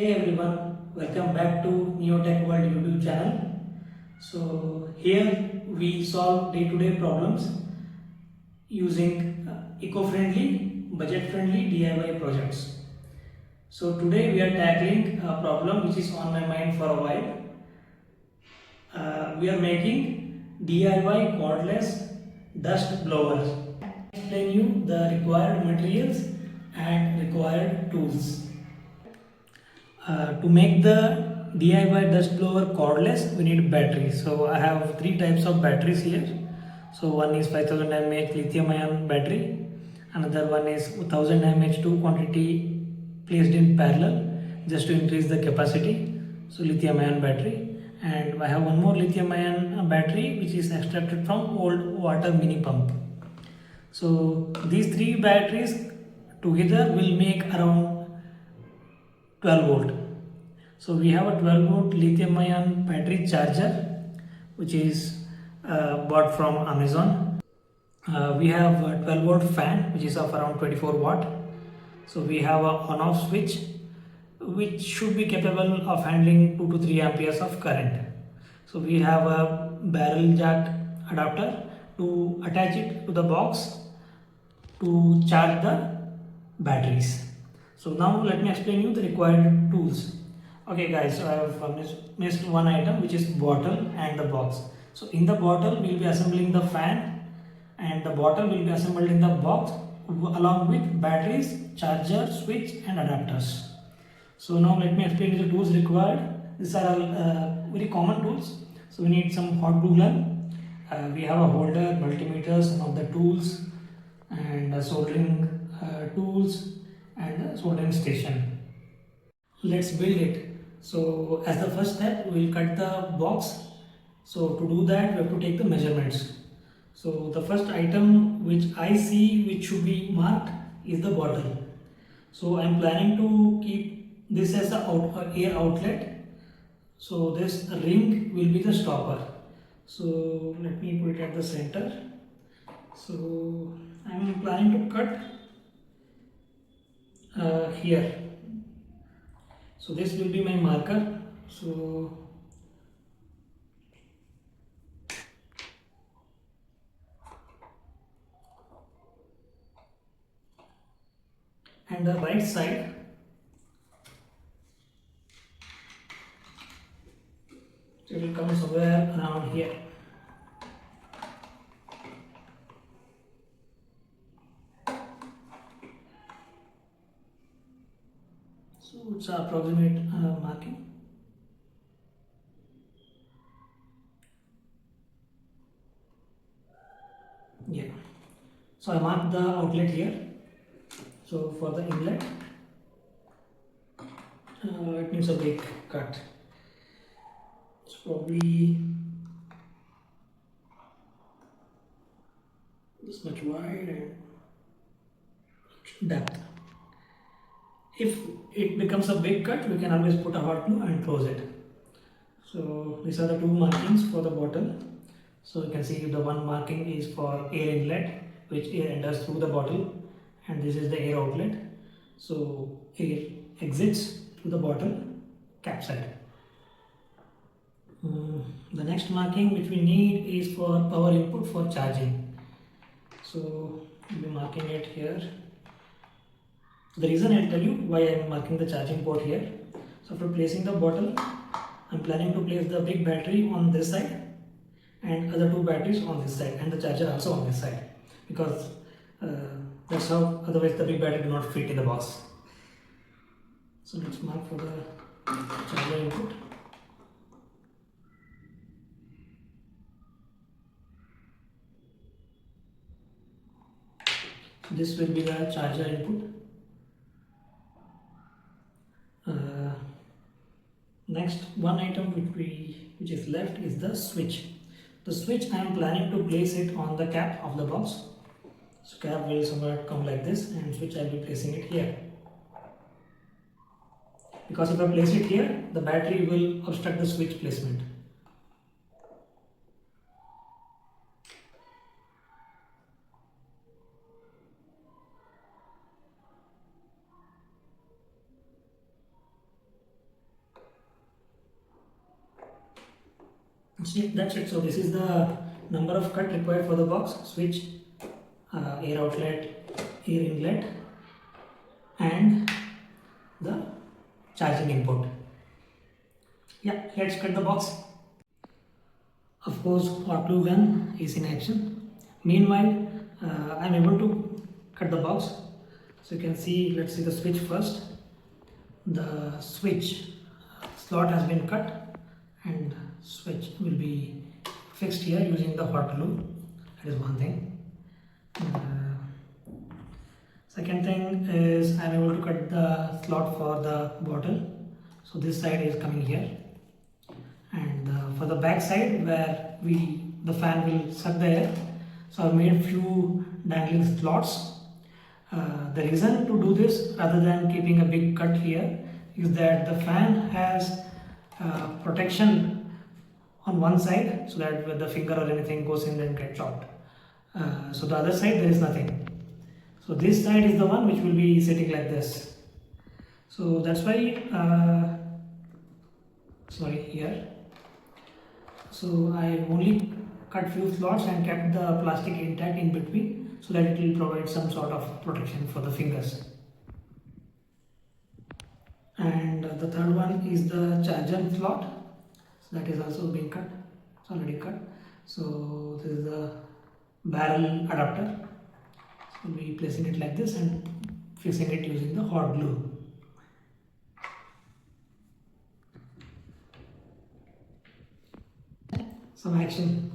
Hey everyone, welcome back to Neotech World YouTube channel. So here we solve day-to-day problems using eco-friendly, budget-friendly DIY projects. So today we are tackling a problem which is on my mind for a while. We are making DIY cordless dust blowers. I'll explain you the required materials and required tools. To make the DIY dust blower cordless, we need batteries. So I have three types of batteries here. So one is 5000 mAh lithium ion battery, another one is 1000 mAh, two quantity placed in parallel just to increase the capacity. So lithium ion battery, and I have one more lithium ion battery which is extracted from old water mini pump. So these three batteries together will make around 12 volt. So we have a 12 volt lithium ion battery charger which is bought from Amazon. We have a 12 volt fan which is of around 24 watt. So we have a on off switch which should be capable of handling 2 to 3 amperes of current. So we have a barrel jack adapter to attach it to the box to charge the batteries. So now let me explain you the required tools. Okay guys, so I have missed one item which is bottle and the box. So in the bottle we will be assembling the fan, and the bottle will be assembled in the box along with batteries, charger, switch and adapters. So now let me explain you the tools required. These are all very common tools. So we need some hot glue gun. We have a holder, multimeter, some of the tools, and soldering tools and a soldering station. Let's build it. So as the first step we will cut the box. So to do that we have to take the measurements. So the first item which I see which should be marked is the bottle. So I am planning to keep this as a air outlet. So this ring will be the stopper. So let me put it at the center. So I am planning to cut here. So this will be my marker. So and the right side it will come somewhere around here. So it's an approximate marking. Yeah. So I marked the outlet here. So for the inlet, it needs a big cut. It's probably this much wide and depth. If it becomes a big cut, we can always put a hot glue and close it. So these are the two markings for the bottle. So you can see the one marking is for air inlet, which air enters through the bottle, and this is the air outlet. So air exits through the bottle cap side. The next marking which we need is for power input for charging. So we'll be marking it here. So the reason I'll tell you why I'm marking the charging port here. So after placing the bottle, I'm planning to place the big battery on this side and other two batteries on this side, and the charger also on this side, because that's how otherwise the big battery do not fit in the box. So let's mark for the charger input. This will be the charger input. Next one item which is left is the switch. The switch I am planning to place it on the cap of the box. So cap will somewhere come like this, and switch I will be placing it here. Because if I place it here, the battery will obstruct the switch placement. See, that's it. So this is the number of cut required for the box: switch, air outlet, air inlet, and the charging input. Yeah, let's cut the box. Of course, hot glue gun is in action. Meanwhile, I'm able to cut the box. So you can see, let's see the switch first. The switch slot has been cut and switch will be fixed here using the hot glue. That is one thing. Second thing is I'm able to cut the slot for the bottle. So this side is coming here, and for the back side where the fan will suck the air, so I've made few dangling slots. The reason to do this rather than keeping a big cut here is that the fan has protection on one side, so that when the finger or anything goes in and get chopped. So the other side there is nothing. So this side is the one which will be sitting like this. So that's why here. So I only cut few slots and kept the plastic intact in between, so that it will provide some sort of protection for the fingers. And the third one is the charger slot. So that is also being cut. It's already cut. So this is the barrel adapter. So we'll be placing it like this and fixing it using the hot glue. Some action.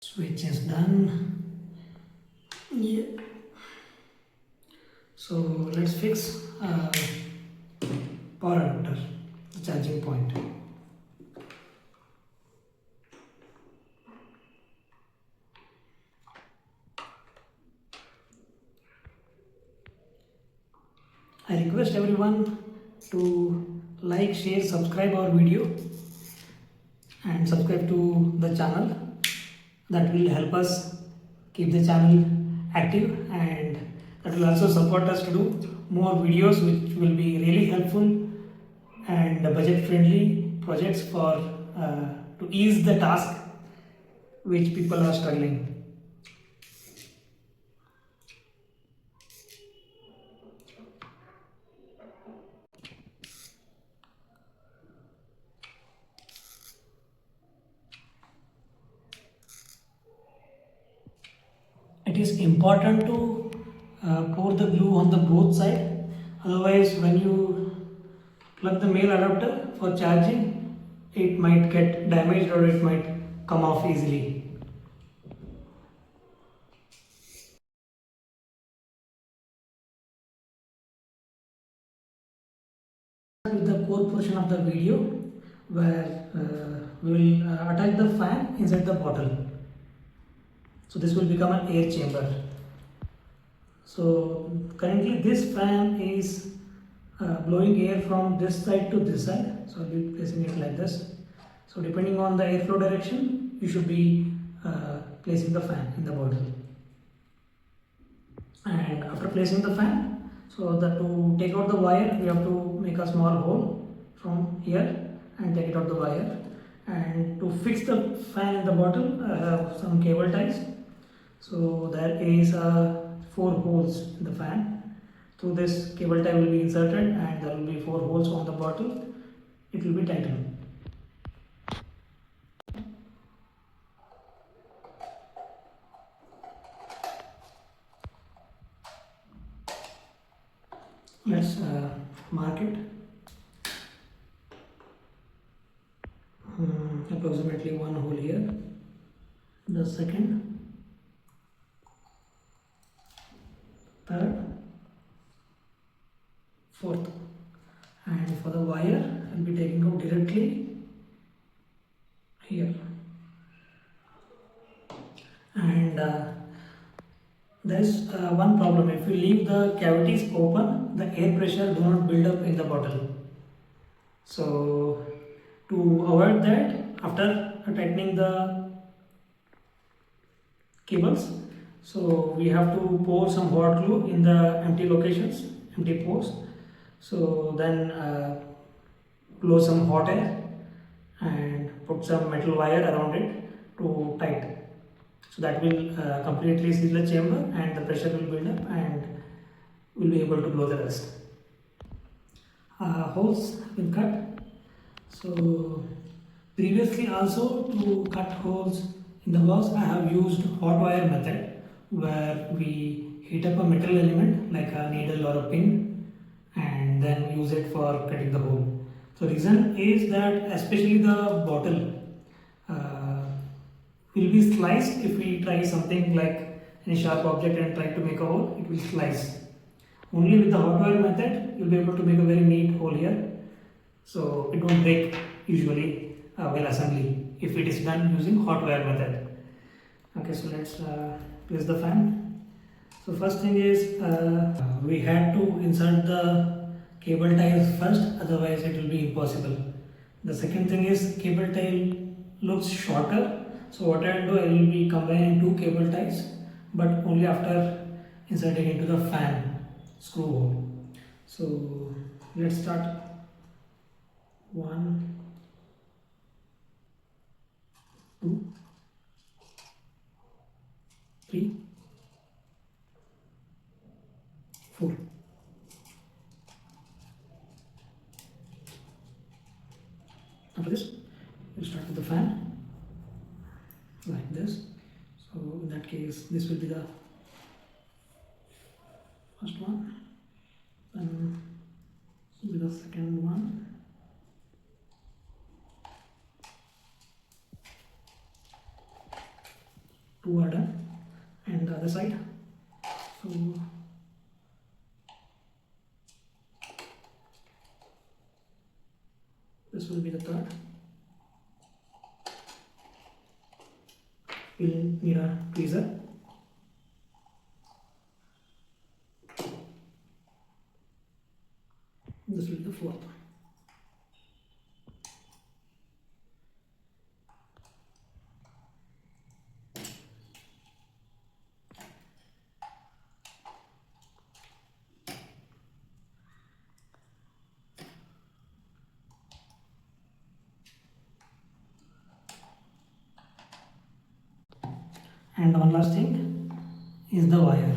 Switch is done. Yeah. So let's fix power adapter, the charging point. I request everyone to like, share, subscribe our video and subscribe to the channel. That will help us keep the channel active, and that will also support us to do more videos which will be really helpful and budget friendly projects for to ease the task which people are struggling. It is important to pour the glue on the both side, otherwise when you plug the male adapter for charging, it might get damaged or it might come off easily. With the core portion of the video, where we will attach the fan inside the bottle. So this will become an air chamber. So currently this fan is blowing air from this side to this side. So I'll be placing it like this. So depending on the airflow direction, you should be placing the fan in the bottle. And after placing the fan, so that to take out the wire, we have to make a small hole from here and take it out the wire. And to fix the fan in the bottle, I have some cable ties. So there is 4 holes in the fan. Through this cable tie will be inserted and there will be 4 holes on the bottle. It will be tightened. Let's mark it. Approximately 1 hole here. The second. Third, fourth, and for the wire I'll be taking out directly here, and there is one problem. If you leave the cavities open, the air pressure do not build up in the bottle. So to avoid that, after tightening the cables, so we have to pour some hot glue in the empty locations, empty pores. So then blow some hot air and put some metal wire around it to tight. So that will completely seal the chamber and the pressure will build up and we'll be able to blow the dust. Holes will cut. So previously also, to cut holes in the walls, I have used hot wire method, where we heat up a metal element like a needle or a pin and then use it for cutting the hole. So reason is that especially the bottle will be sliced if we try something like any sharp object and try to make a hole, it will slice. Only with the hot wire method, you'll be able to make a very neat hole here. So it won't break usually while assembly if it is done using hot wire method. Okay, so let's place the fan. So first thing is we had to insert the cable ties first, otherwise it will be impossible. The second thing is cable tie looks shorter. So what I will do, I will be combining two cable ties, but only after inserting into the fan screw hole. So let's start. 1, 2, 3, 4. After this, we'll start with the fan like this. So in that case, this will be the first one, then this will be the second one. Two are done, and the other side. So this will be the third. We'll need a tweezer. This will be the fourth. And one last thing is the wire.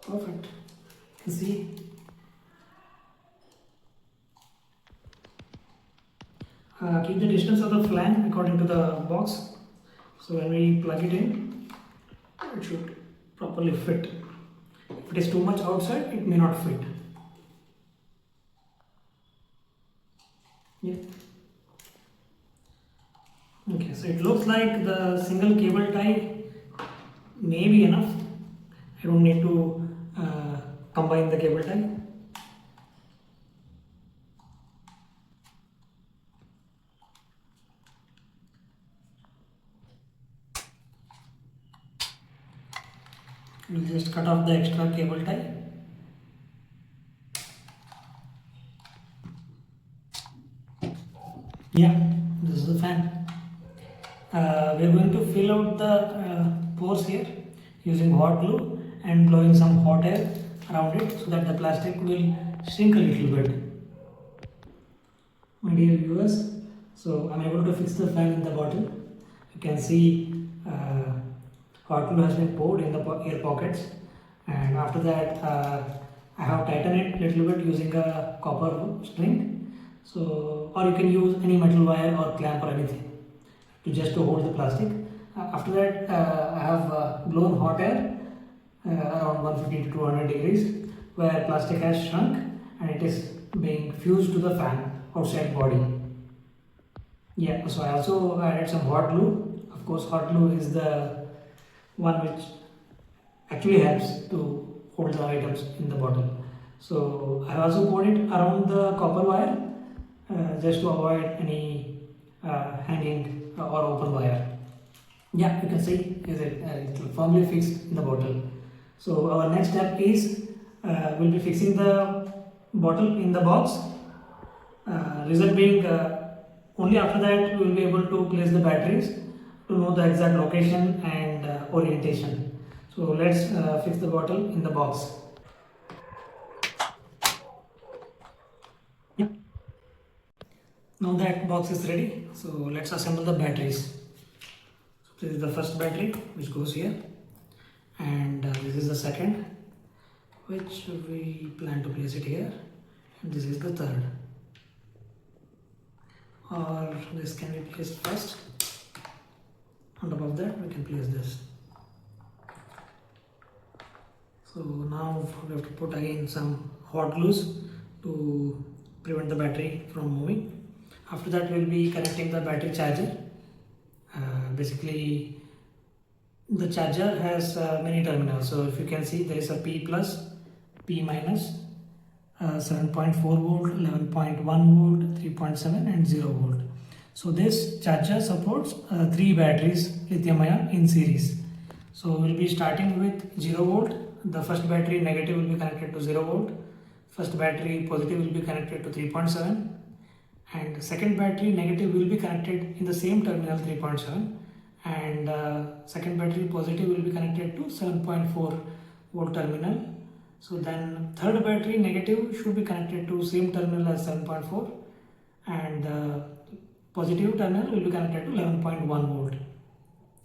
Perfect. You see, keep the distance of the flange according to the box. So when we plug it in, it should properly fit. If it is too much outside, it may not fit. Yeah. Okay, so it looks like the single cable tie may be enough. I don't need to combine the cable tie. We'll just cut off the extra cable tie. Yeah, this is the fan. We are going to fill out the pores here using hot glue and blowing some hot air around it so that the plastic will shrink a little bit. My dear viewers, so I'm able to fix the fan in the bottle. You can see hot glue has been poured in the air pockets, and after that I have tightened it a little bit using a copper string. So, or you can use any metal wire or clamp or anything to hold the plastic. After that I have blown hot air around 150 to 200 degrees, where plastic has shrunk and it is being fused to the fan outside body. Yeah, so I also added some hot glue. Of course, hot glue is the one which actually helps to hold the items in the bottle. So I also poured it around the copper wire just to avoid any hanging or open wire. Yeah, you can see it's firmly fixed in the bottle. So our next step is we'll be fixing the bottle in the box. Result being only after that we will be able to place the batteries to know the exact location and orientation. So let's fix the bottle in the box. Yep. Now that box is ready, so let's assemble the batteries. So this is the first battery which goes here, and this is the second which we plan to place it here, and this is the third. Or this can be placed first. On top of that we can place this. So now we have to put again some hot glues to prevent the battery from moving. After that we will be connecting the battery charger. Basically the charger has many terminals. So if you can see, there is a P plus, P minus, 7.4 volt, 11.1 volt, 3.7 and 0 volt. So this charger supports 3 batteries lithium ion in series. So we'll be starting with 0 volt. The first battery negative will be connected to 0 volt. First battery positive will be connected to 3.7, and second battery negative will be connected in the same terminal 3.7, and second battery positive will be connected to 7.4 volt terminal. So then third battery negative should be connected to same terminal as 7.4, and positive terminal will be connected to 11.1 volt.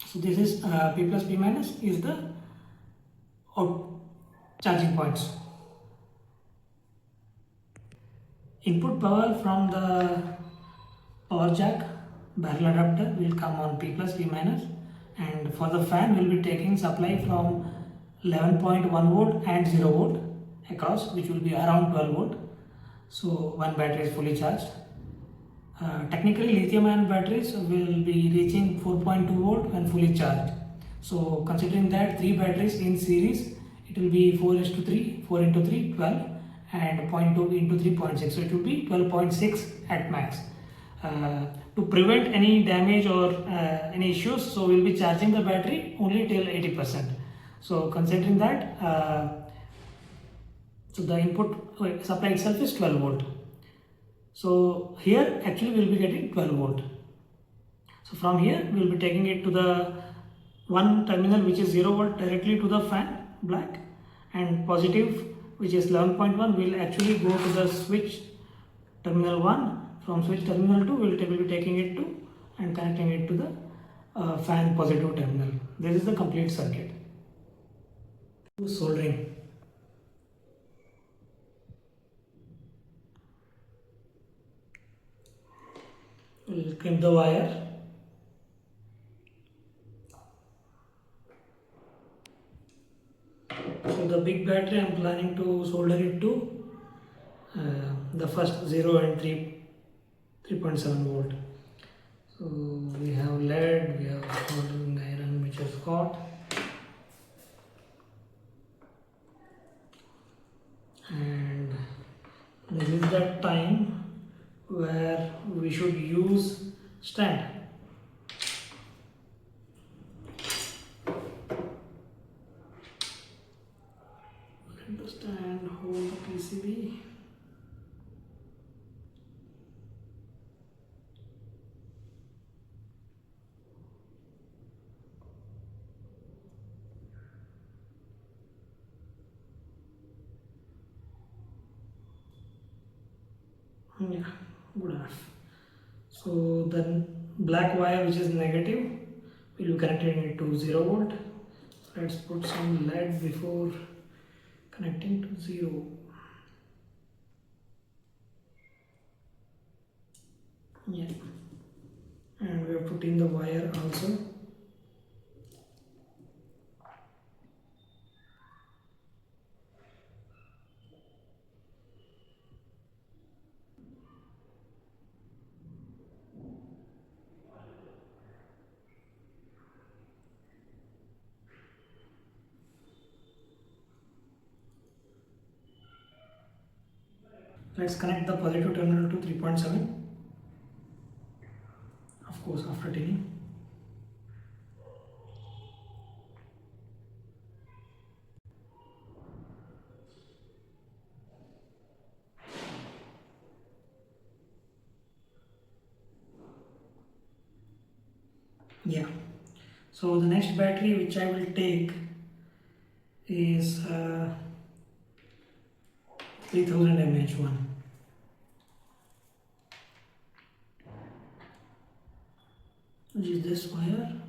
So this is P plus P minus is the out charging points. Input power from the power jack barrel adapter will come on P plus P minus, and for the fan we will be taking supply from 11.1 volt and 0 volt across, which will be around 12 volt. So one battery is fully charged. Technically lithium ion batteries will be reaching 4.2 volt when fully charged. So considering that 3 batteries in series, it will be 4:3, 4 into 3, 12, and 0.2 into 3, 0.6. So it will be 12.6 at max. To prevent any damage or any issues, so we will be charging the battery only till 80%. So considering that, so the input supply itself is 12 volt. So here actually we will be getting 12 volt. So from here we will be taking it to the one terminal which is 0 volt directly to the fan black, and positive which is 11.1 will actually go to the switch terminal 1. From switch terminal 2 we will be taking it to and connecting it to the fan positive terminal. This is the complete circuit. Soldering. We'll crimp the wire. So the big battery I am planning to solder it to the first 0 and 3.7 volt. So we have lead, we have soldering iron which is hot, and this is that time where we should use stand. Let the stand hold the PCB. Yeah, good enough. So then black wire which is negative will be connected into 0 volt. So let's put some lead before connecting to 0. Yeah, and we have put in the wire also. Let's connect the positive terminal to 3.7. Of of course after tinning. Yeah, so the next battery which I will take is 3000 mAh one, which is this wire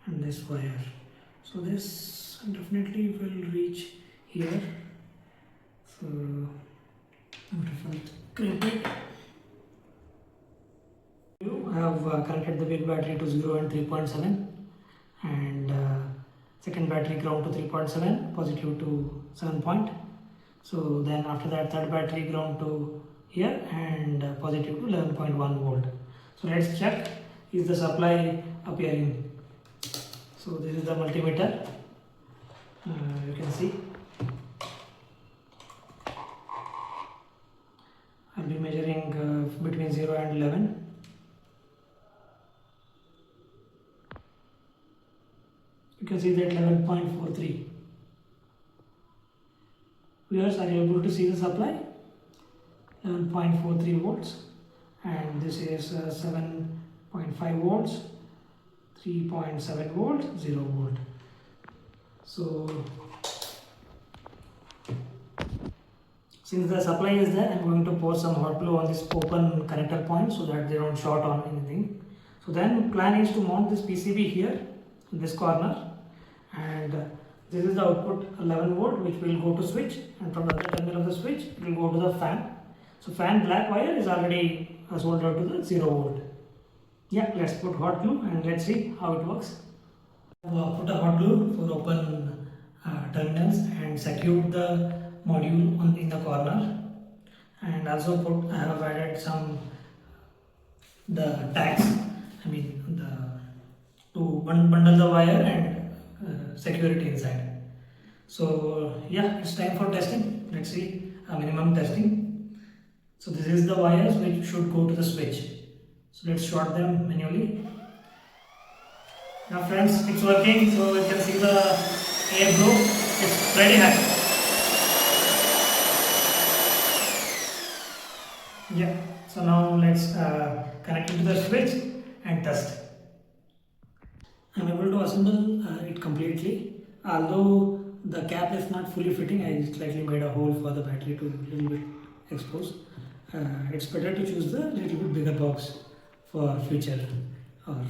and this wire. So this definitely will reach here. So I'm going to crimp it. I have connected the big battery to 0 and 3.7, and second battery ground to 3.7, positive to 7 point. So then after that, third battery ground to here and positive to 11.1 volt. So let's check, is the supply appearing. So this is the multimeter, you can see. I'll be measuring between 0 and 11. You can see that 11.43. Viewers, are you able to see the supply? 11.43 volts, and this is 7.5 volts, 3.7 volts, 0 volt. So since the supply is there, I'm going to pour some hot glue on this open connector point so that they don't short on anything. So then plan is to mount this PCB here in this corner, and this is the output 11 volt which will go to switch, and from the other terminal of the switch it will go to the fan. So fan black wire is already soldered to the 0 volt. Yeah, let's put hot glue and let's see how it works. Put a hot glue for open terminals and secured the module in the corner, and also I have added some the tags, to bundle the wire and secure it inside. So yeah, it's time for testing. Let's see minimum testing. So this is the wires which should go to the switch. So let's short them manually. Now friends, it's working. So you can see the air flow. It's pretty high. Yeah. So now let's connect it to the switch and test. I'm able to assemble it completely. Although the cap is not fully fitting, I slightly made a hole for the battery to a little bit expose. It's better to choose the little bit bigger box for future or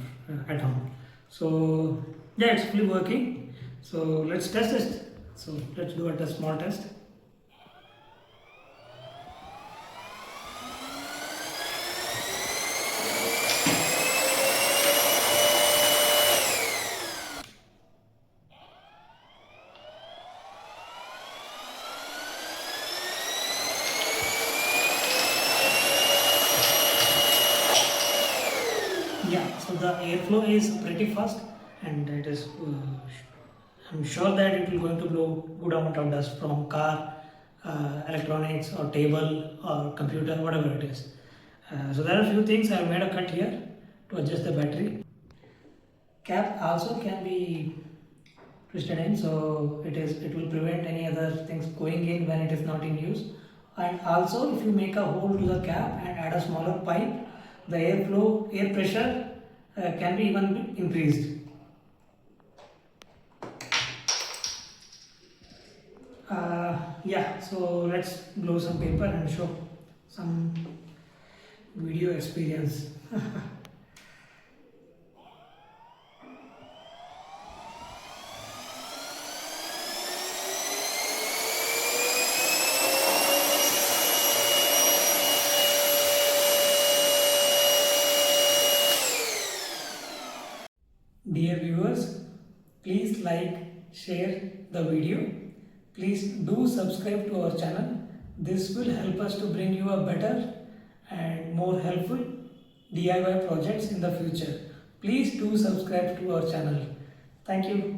at home. So yeah, it's fully working. So let's test it. So let's do a small test. Yeah, so the airflow is pretty fast, and it is I'm sure that it will going to blow good amount of dust from car, electronics or table or computer, whatever it is. So there are a few things. I have made a cut here to adjust the battery. Cap also can be twisted in, so it will prevent any other things going in when it is not in use. And also, if you make a hole to the cap and add a smaller pipe, the air pressure can be even increased. Yeah, so let's blow some paper and show some video experience. Dear viewers, please like, share the video. Please do subscribe to our channel. This will help us to bring you a better and more helpful DIY projects in the future. Please do subscribe to our channel. Thank you.